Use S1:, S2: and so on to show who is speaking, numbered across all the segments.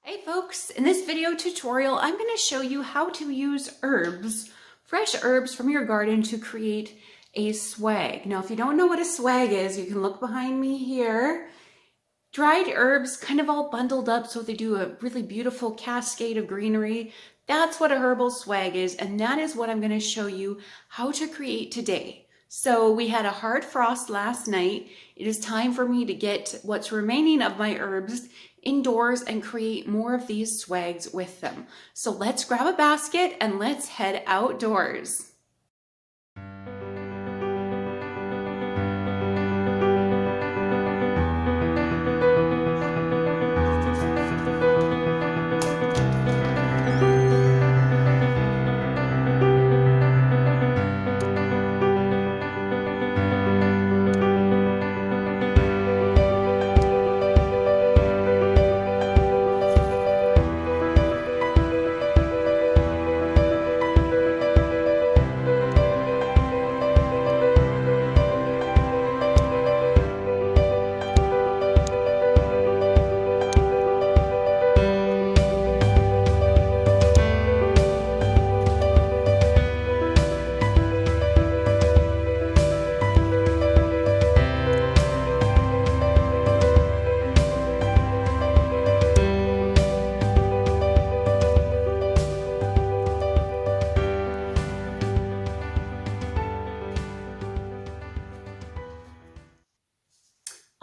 S1: Hey folks, in this video tutorial, I'm going to show you how to use herbs, fresh herbs from your garden to create a swag. Now, if you don't know what a swag is, you can look behind me here. Dried herbs kind of all bundled up so they do a really beautiful cascade of greenery. That's what a herbal swag is, and that is what I'm going to show you how to create today. So we had a hard frost last night. It is time for me to get what's remaining of my herbs indoors and create more of these swags with them. So let's grab a basket and let's head outdoors.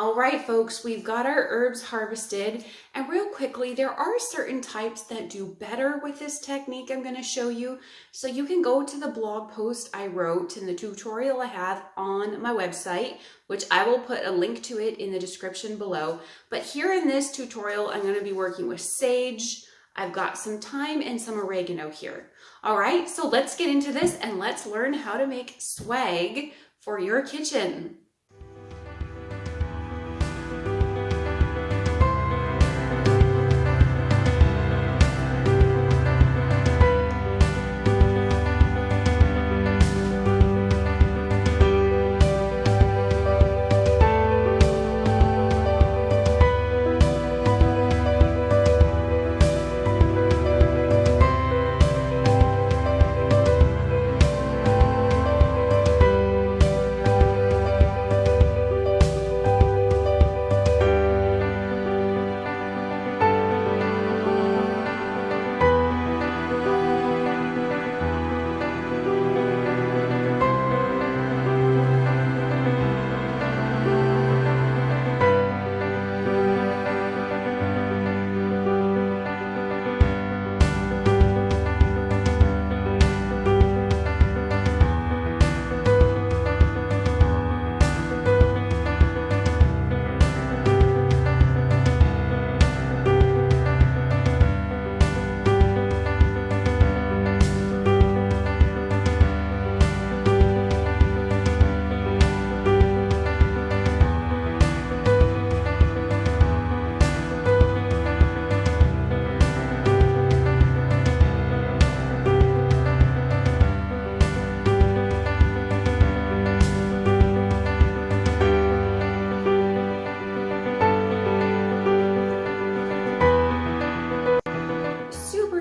S1: All right, folks, we've got our herbs harvested, and real quickly, there are certain types that do better with this technique I'm going to show you. So you can go to the blog post I wrote in the tutorial I have on my website, which I will put a link to it in the description below. But here in this tutorial, I'm going to be working with sage. I've got some thyme and some oregano here. All right, so let's get into this and let's learn how to make swag for your kitchen.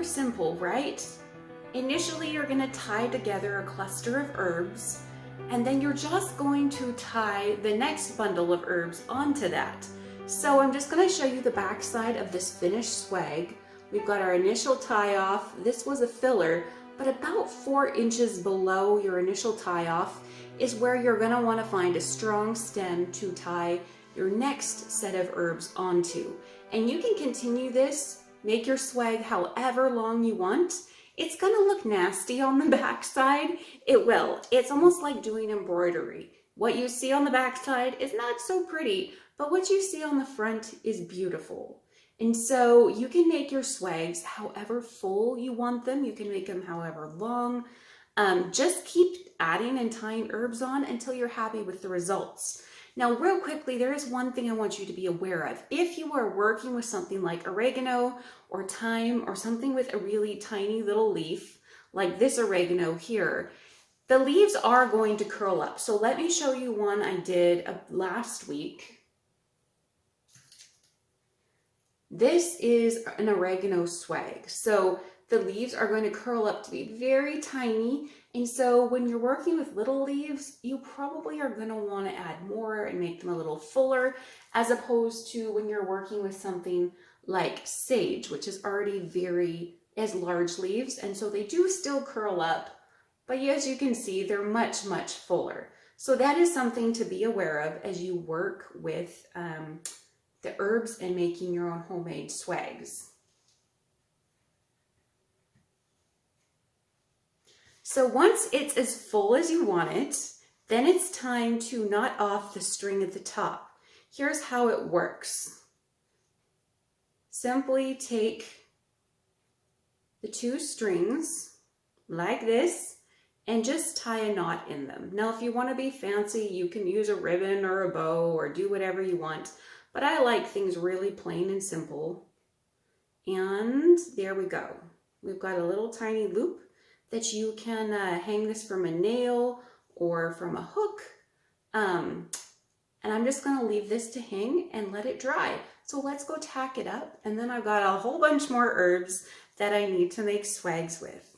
S1: Simple, right? Initially, you're going to tie together a cluster of herbs, and then you're just going to tie the next bundle of herbs onto that. So I'm just going to show you the back side of this finished swag. We've got our initial tie off. This was a filler, but about 4 inches below your initial tie off is where you're going to want to find a strong stem to tie your next set of herbs onto. And you can continue this, make your swag however long you want. It's gonna look nasty on the back side. It will. It's almost like doing embroidery. What you see on the back side is not so pretty, but what you see on the front is beautiful. And so you can make your swags however full you want them. You can make them however long. Just keep adding and tying herbs on until you're happy with the results. Now, real quickly, there is one thing I want you to be aware of. If you are working with something like oregano or thyme or something with a really tiny little leaf, like this oregano here, the leaves are going to curl up. So let me show you one I did last week. This is an oregano swag. So the leaves are going to curl up to be very tiny. And so when you're working with little leaves, you probably are going to want to add more and make them a little fuller, as opposed to when you're working with something like sage, which is already as large leaves. And so they do still curl up, but as you can see, they're much, much fuller. So that is something to be aware of as you work with the herbs and making your own homemade swags. So once it's as full as you want it, then it's time to knot off the string at the top. Here's how it works. Simply take the 2 strings like this and just tie a knot in them. Now, if you want to be fancy, you can use a ribbon or a bow or do whatever you want, but I like things really plain and simple. And there we go. We've got a little tiny loop that you can hang this from a nail or from a hook. And I'm just going to leave this to hang and let it dry. So let's go tack it up. And then I've got a whole bunch more herbs that I need to make swags with.